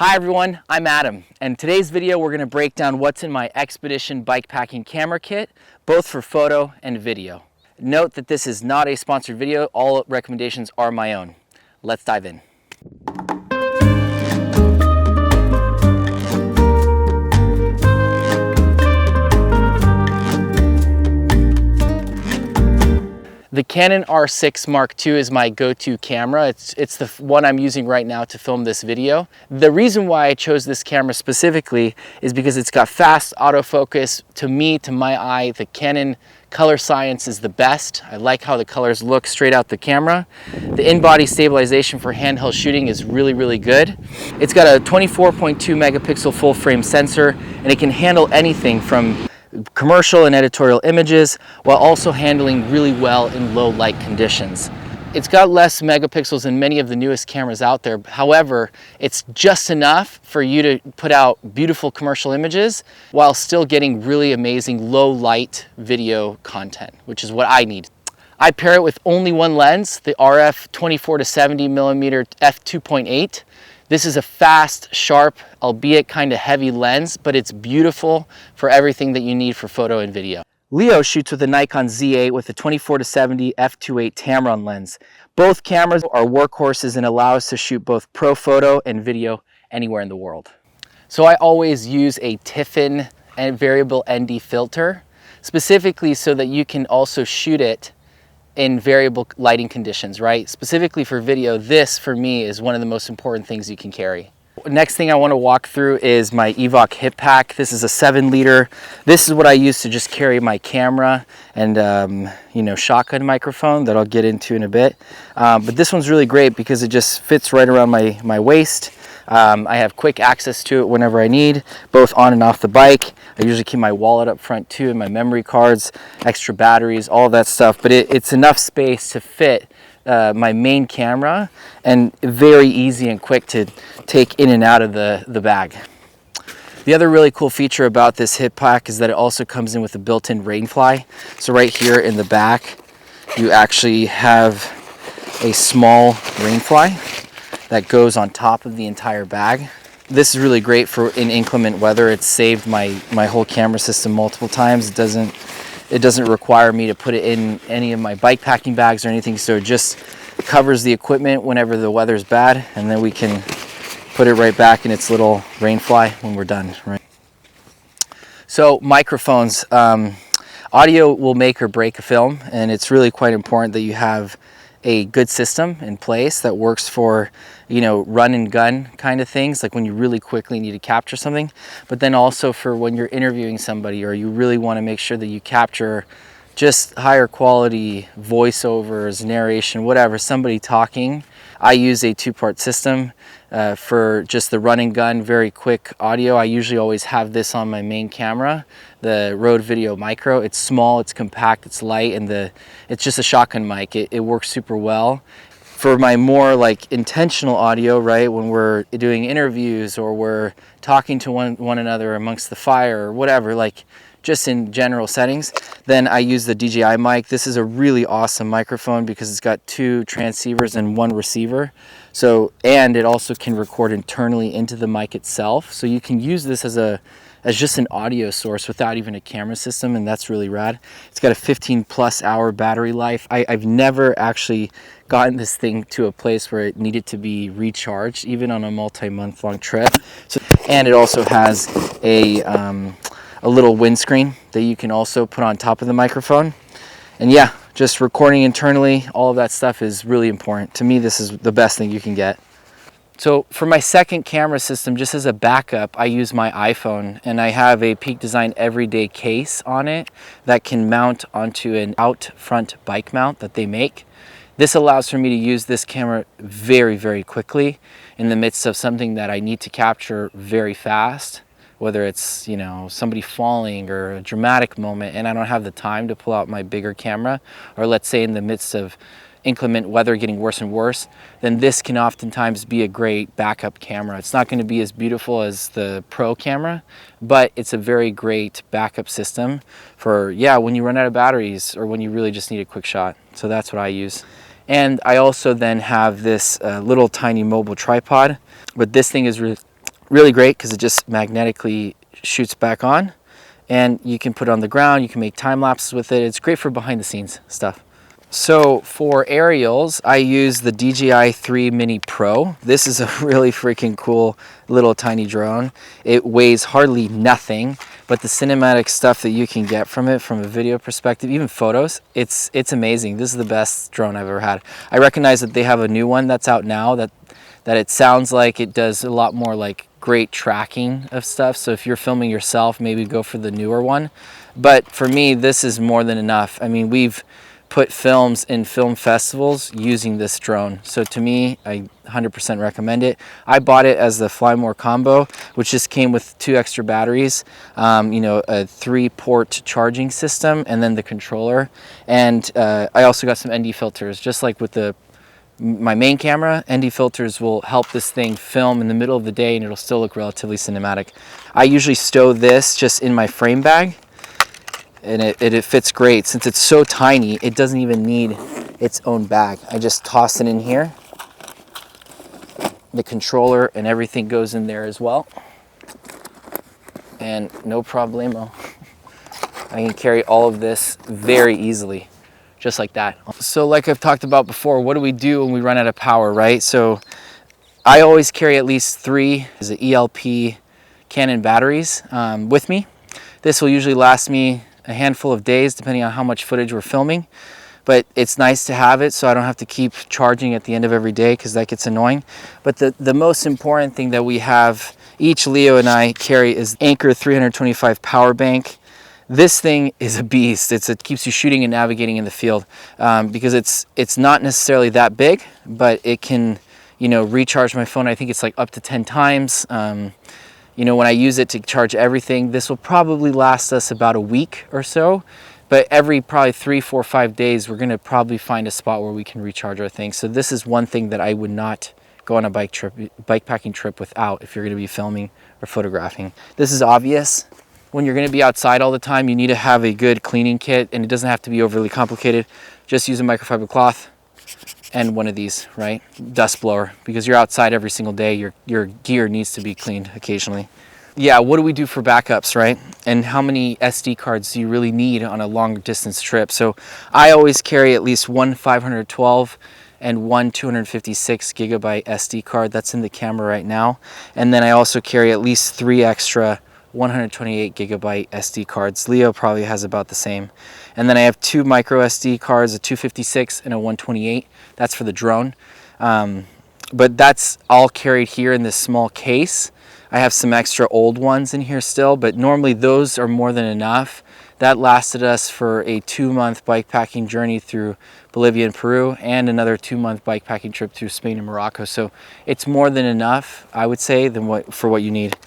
Hi everyone, I'm Adam, and today's video we're going to break down what's in my Expedition Bikepacking camera kit, both for photo and video. Note that this is not a sponsored video, all recommendations are my own. Let's dive in. The Canon R6 Mark II is my go-to camera. It's the one I'm using right now to film this video. The reason why I chose this camera specifically is because it's got fast autofocus. To me, to my eye, the Canon color science is the best. I like how the colors look straight out the camera. The in-body stabilization for handheld shooting is really good. It's got a 24.2 megapixel full frame sensor, and it can handle anything from commercial and editorial images while also handling really well in low light conditions. It's got less megapixels than many of the newest cameras out there. However, it's just enough for you to put out beautiful commercial images while still getting really amazing low light video content, which is what I need. I pair it with only one lens, the RF 24 to 70 millimeter f2.8. This is a fast, sharp, albeit kind of heavy lens, but it's beautiful for everything that you need for photo and video. Leo shoots with a Nikon Z8 with a 24 to 70 f2.8 Tamron lens. Both cameras are workhorses and allow us to shoot both pro photo and video anywhere in the world. So I always use a Tiffin and variable ND filter, specifically so that you can also shoot it in variable lighting conditions, right? Specifically for video, this for me is one of the most important things you can carry. Next thing I want to walk through is my EVOC hip pack. This is a 7-liter. This is what I use to just carry my camera and shotgun microphone that I'll get into in a bit. But this one's really great because it just fits right around my waist. I have quick access to it whenever I need, both on and off the bike. I usually keep my wallet up front too, and my memory cards, extra batteries, all of that stuff. But it's enough space to fit my main camera and very easy and quick to take in and out of the bag. The other really cool feature about this hip pack is that it also comes in with a built-in rainfly. So right here in the back, you actually have a small rainfly that goes on top of the entire bag. This is really great for in inclement weather. It's saved my whole camera system multiple times. It doesn't require me to put it in any of my bike packing bags or anything, so it just covers the equipment whenever the weather's bad, and then we can put it right back in its little rainfly when we're done, right? So microphones, audio will make or break a film, and it's really quite important that you have a good system in place that works for, run and gun kind of things, like when you really quickly need to capture something, but then also for when you're interviewing somebody or you really want to make sure that you capture just higher quality voiceovers, narration, whatever, somebody talking. I use a 2-part system for just the run and gun, very quick audio. I usually always have this on my main camera, the Rode VideoMicro. It's small, it's compact, it's light, and it's just a shotgun mic. It works super well. For my more like intentional audio, right, when we're doing interviews or we're talking to one another amongst the fire or whatever, like just in general settings, then I use the DJI mic. This is a really awesome microphone because it's got 2 transceivers and 1 receiver. And it also can record internally into the mic itself. So you can use this as just an audio source without even a camera system, and that's really rad. It's got a 15+ hour battery life. I've never actually gotten this thing to a place where it needed to be recharged, even on a multi-month long trip. And it also has a little windscreen that you can also put on top of the microphone. And yeah, just recording internally, all of that stuff is really important. To me, this is the best thing you can get. So for my second camera system, just as a backup, I use my iPhone, and I have a Peak Design everyday case on it that can mount onto an out front bike mount that they make. This allows for me to use this camera very quickly in the midst of something that I need to capture very fast, whether it's, somebody falling or a dramatic moment and I don't have the time to pull out my bigger camera, or let's say in the midst of inclement weather getting worse and worse, then this can oftentimes be a great backup camera. It's not going to be as beautiful as the Pro camera, but it's a very great backup system for, when you run out of batteries or when you really just need a quick shot. So that's what I use. And I also then have this little tiny mobile tripod, but this thing is really great because it just magnetically shoots back on, and you can put it on the ground, you can make time lapses with it. It's great for behind the scenes stuff. So for aerials, I use the DJI 3 Mini Pro. This is a really freaking cool little tiny drone. It weighs hardly nothing, but the cinematic stuff that you can get from it from a video perspective, even photos, it's amazing. This is the best drone I've ever had. I recognize that they have a new one that's out now that it sounds like it does a lot more like great tracking of stuff. So if you're filming yourself, maybe go for the newer one. But for me, this is more than enough. I mean, we've put films in film festivals using this drone. So to me, I 100% recommend it. I bought it as the Fly More combo, which just came with 2 extra batteries, you know, a 3-port charging system, and then the controller. And I also got some ND filters, just like with my main camera. ND filters will help this thing film in the middle of the day and it'll still look relatively cinematic. I usually stow this just in my frame bag, and it fits great. Since it's so tiny, it doesn't even need its own bag. I just toss it in here. The controller and everything goes in there as well. And no problemo. I can carry all of this very easily, just like that. So like I've talked about before, what do we do when we run out of power, right? So I always carry at least 3 ELP Canon batteries with me. This will usually last me a handful of days depending on how much footage we're filming, but it's nice to have it so I don't have to keep charging at the end of every day because that gets annoying. But the most important thing that we have, each Leo and I carry, is Anker 325 power bank. This thing is a beast. It keeps you shooting and navigating in the field because it's not necessarily that big, but it can, you know, recharge my phone. I think it's like up to 10 times. You know, when I use it to charge everything, this will probably last us about a week or so, but every probably 3, 4, 5 days, we're gonna probably find a spot where we can recharge our things. So this is one thing that I would not go on a bikepacking trip without if you're gonna be filming or photographing. This is obvious. When you're gonna be outside all the time, you need to have a good cleaning kit, and it doesn't have to be overly complicated. Just use a microfiber cloth and one of these, right? Dust blower, because you're outside every single day. Your gear needs to be cleaned occasionally. Yeah, what do we do for backups, right? And how many SD cards do you really need on a long distance trip? So I always carry at least one 512 and one 256 gigabyte SD card. That's in the camera right now. And then I also carry at least 3 extra 128 gigabyte SD cards. Leo probably has about the same. And then I have 2 micro SD cards, a 256 and a 128. That's for the drone. But that's all carried here in this small case. I have some extra old ones in here still, but normally those are more than enough. That lasted us for a 2-month bikepacking journey through Bolivia and Peru, and another 2-month bikepacking trip through Spain and Morocco. So it's more than enough, I would say, for what you need.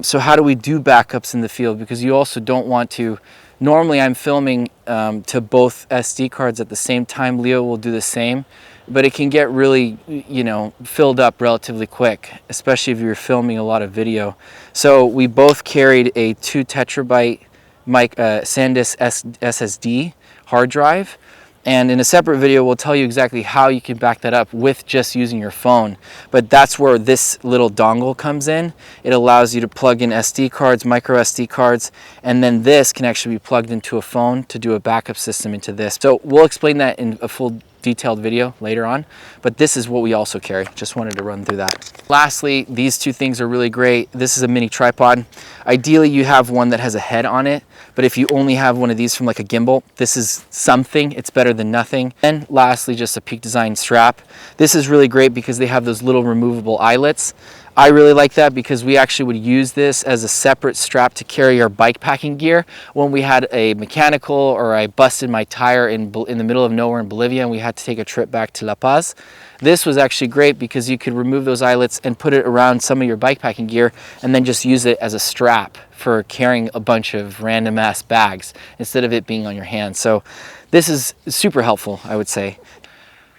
So how do we do backups in the field? Because you also don't want to. Normally I'm filming to both SD cards at the same time. Leo will do the same, but it can get really, you know, filled up relatively quick, especially if you're filming a lot of video. So we both carried a 2 terabyte SanDisk SSD hard drive. And in a separate video, we'll tell you exactly how you can back that up with just using your phone. But that's where this little dongle comes in. It allows you to plug in SD cards, micro SD cards, and then this can actually be plugged into a phone to do a backup system into this. So we'll explain that in a full detailed video later on, but this is what we also carry. Just wanted to run through that. Lastly, these 2 things are really great. This is a mini tripod. Ideally, you have one that has a head on it, but if you only have one of these from like a gimbal, this is something. It's better than nothing. And lastly, just a Peak Design strap. This is really great because they have those little removable eyelets. I really like that because we actually would use this as a separate strap to carry our bikepacking gear when we had a mechanical, or I busted my tire in the middle of nowhere in Bolivia and we had to take a trip back to La Paz. This was actually great because you could remove those eyelets and put it around some of your bikepacking gear and then just use it as a strap for carrying a bunch of random ass bags instead of it being on your hand. So this is super helpful, I would say.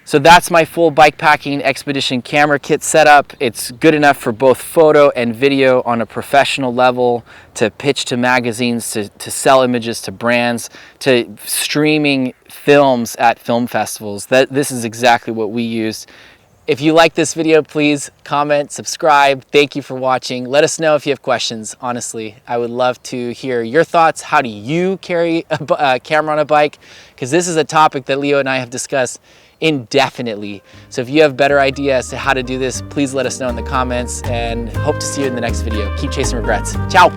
So that's my full bikepacking expedition camera kit setup. It's good enough for both photo and video on a professional level, to pitch to magazines, to sell images to brands, to streaming films at film festivals. This is exactly what we used. If you like this video, please comment, subscribe. Thank you for watching. Let us know if you have questions. Honestly, I would love to hear your thoughts. How do you carry a camera on a bike? Because this is a topic that Leo and I have discussed indefinitely. So if you have a better idea as to how to do this, please let us know in the comments, and hope to see you in the next video. Keep chasing regrets. Ciao.